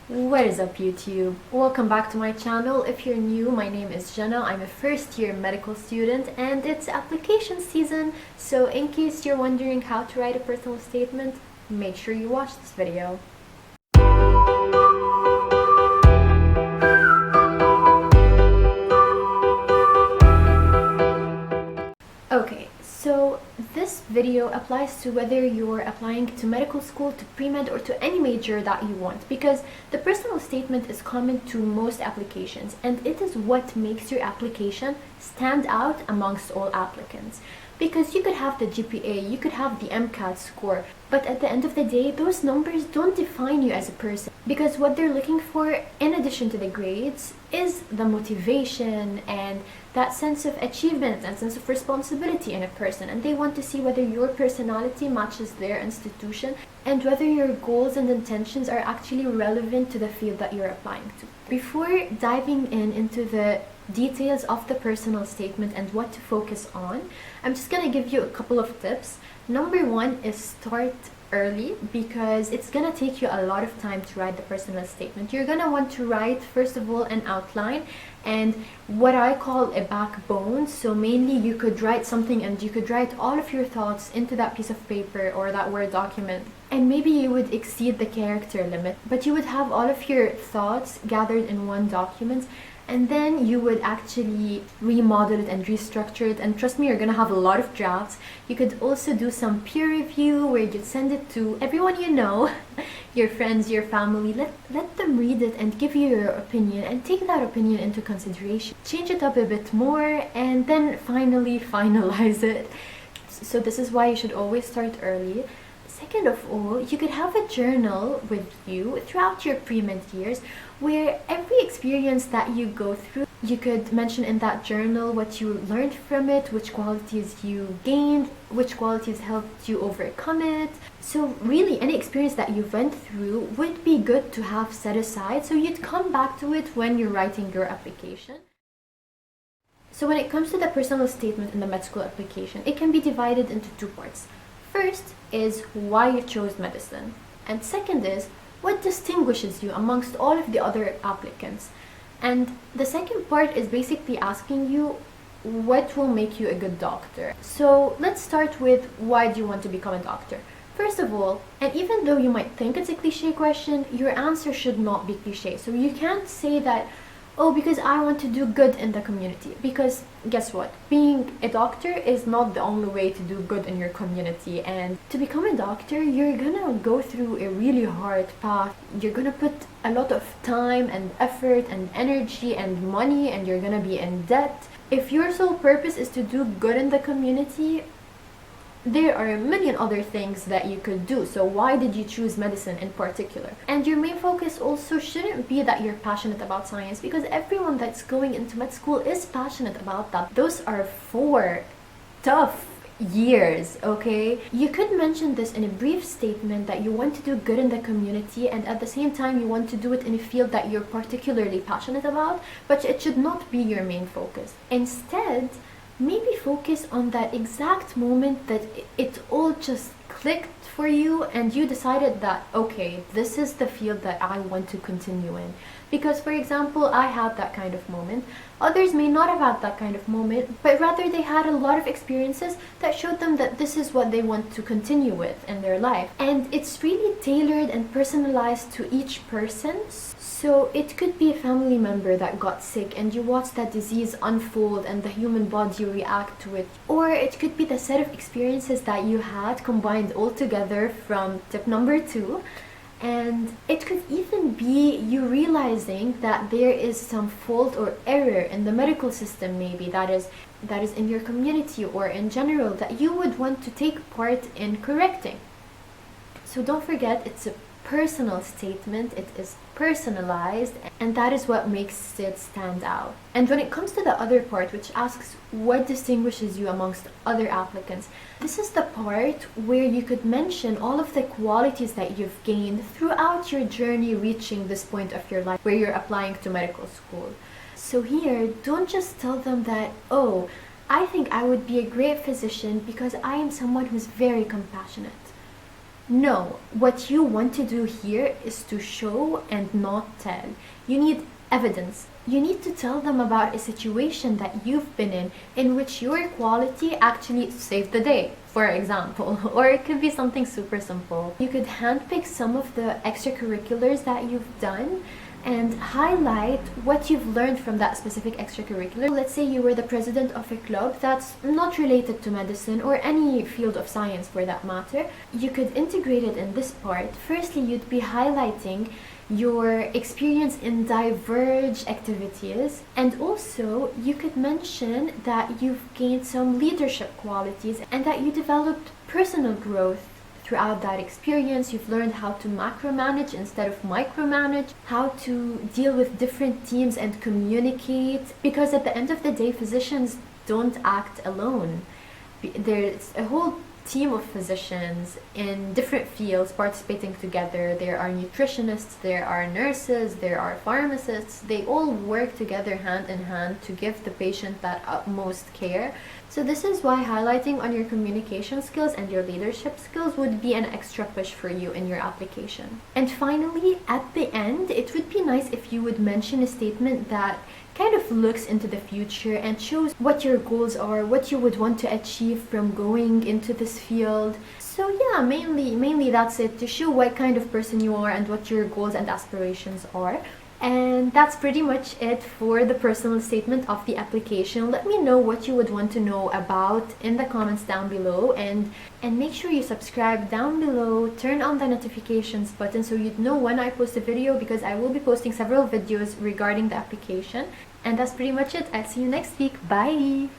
What is up, YouTube? Welcome back to my channel. If you're new, my name is Jenna. I'm a first-year medical student and it's application season. So in case you're wondering how to write a personal statement, make sure you watch this video. Okay, so this video applies to whether you're applying to medical school, to pre-med, or to any major that you want, because the personal statement is common to most applications and it is what makes your application stand out amongst all applicants. Because you could have the GPA, you could have the MCAT score, but at the end of the day, those numbers don't define you as a person. Because what they're looking for, in addition to the grades, is the motivation and that sense of achievement and sense of responsibility in a person. And they want to see whether your personality matches their institution and whether your goals and intentions are actually relevant to the field that you're applying to. Before diving into the details of the personal statement and what to focus on, I'm just gonna give you a couple of tips. Number one is start early, because it's gonna take you a lot of time to write the personal statement. You're gonna want to write, first of all, an outline and what I call a backbone. So mainly you could write something and you could write all of your thoughts into that piece of paper or that Word document. And maybe you would exceed the character limit, but you would have all of your thoughts gathered in one document, and then you would actually remodel it and restructure it. And trust me, you're gonna have a lot of drafts. You could also do some peer review where you send it to everyone you know, your friends, your family. Let them read it and give you your opinion and take that opinion into consideration. Change it up a bit more and then finally finalize it. So this is why you should always start early. Second of all, you could have a journal with you throughout your pre-med years where every experience that you go through, you could mention in that journal what you learned from it, which qualities you gained, which qualities helped you overcome it. So really, any experience that you went through would be good to have set aside so you'd come back to it when you're writing your application. So when it comes to the personal statement in the med school application, it can be divided into two parts. First is why you chose medicine, and second is what distinguishes you amongst all of the other applicants. And the second part is basically asking you what will make you a good doctor. So let's start with why do you want to become a doctor? First of all, and even though you might think it's a cliche question, your answer should not be cliche. So you can't say that, oh, because I want to do good in the community. Because guess what? Being a doctor is not the only way to do good in your community. And to become a doctor, you're gonna go through a really hard path. You're gonna put a lot of time and effort and energy and money, and you're gonna be in debt. If your sole purpose is to do good in the community, there are a million other things that you could do. So why did you choose medicine in particular? And your main focus also shouldn't be that you're passionate about science, because everyone that's going into med school is passionate about that. Those are 4 tough years, okay? You could mention this in a brief statement that you want to do good in the community and at the same time you want to do it in a field that you're particularly passionate about, but it should not be your main focus. Instead, maybe focus on that exact moment that it all just clicked for you and you decided that, okay, this is the field that I want to continue in. Because, for example, I had that kind of moment. Others may not have had that kind of moment, but rather they had a lot of experiences that showed them that this is what they want to continue with in their life. And it's really tailored and personalized to each person. So it could be a family member that got sick and you watch that disease unfold and the human body react to it. Or it could be the set of experiences that you had combined all together from tip number 2. And it could even be you realizing that there is some fault or error in the medical system, maybe that is in your community or in general, that you would want to take part in correcting. So don't forget, it's a personal statement, it is personalized, and that is what makes it stand out. And when it comes to the other part, which asks what distinguishes you amongst other applicants, this is the part where you could mention all of the qualities that you've gained throughout your journey reaching this point of your life where you're applying to medical school. So here, don't just tell them that, oh, I think I would be a great physician because I am someone who's very compassionate. No, what you want to do here is to show and not tell. You need evidence. You need to tell them about a situation that you've been in which your quality actually saved the day, for example. Or it could be something super simple. You could handpick some of the extracurriculars that you've done and highlight what you've learned from that specific extracurricular. Let's say you were the president of a club that's not related to medicine or any field of science for that matter. You could integrate it in this part. Firstly, you'd be highlighting your experience in diverge activities, and also you could mention that you've gained some leadership qualities and that you developed personal growth throughout that experience. You've learned how to macromanage instead of micromanage, how to deal with different teams and communicate, because at the end of the day, physicians don't act alone. There's a whole team of physicians in different fields participating together. There are nutritionists, there are nurses, there are pharmacists. They all work together hand in hand to give the patient that utmost care. So this is why highlighting on your communication skills and your leadership skills would be an extra push for you in your application. And finally, at the end, it would be nice if you would mention a statement that kind of looks into the future and shows what your goals are, what you would want to achieve from going into this field. So yeah, mainly that's it, to show what kind of person you are and what your goals and aspirations are. And that's pretty much it for the personal statement of the application. Let me know what you would want to know about in the comments down below, and make sure you subscribe down below, turn on the notifications button so you'd know when I post a video, because I will be posting several videos regarding the application. And that's pretty much it. I'll see you next week. Bye!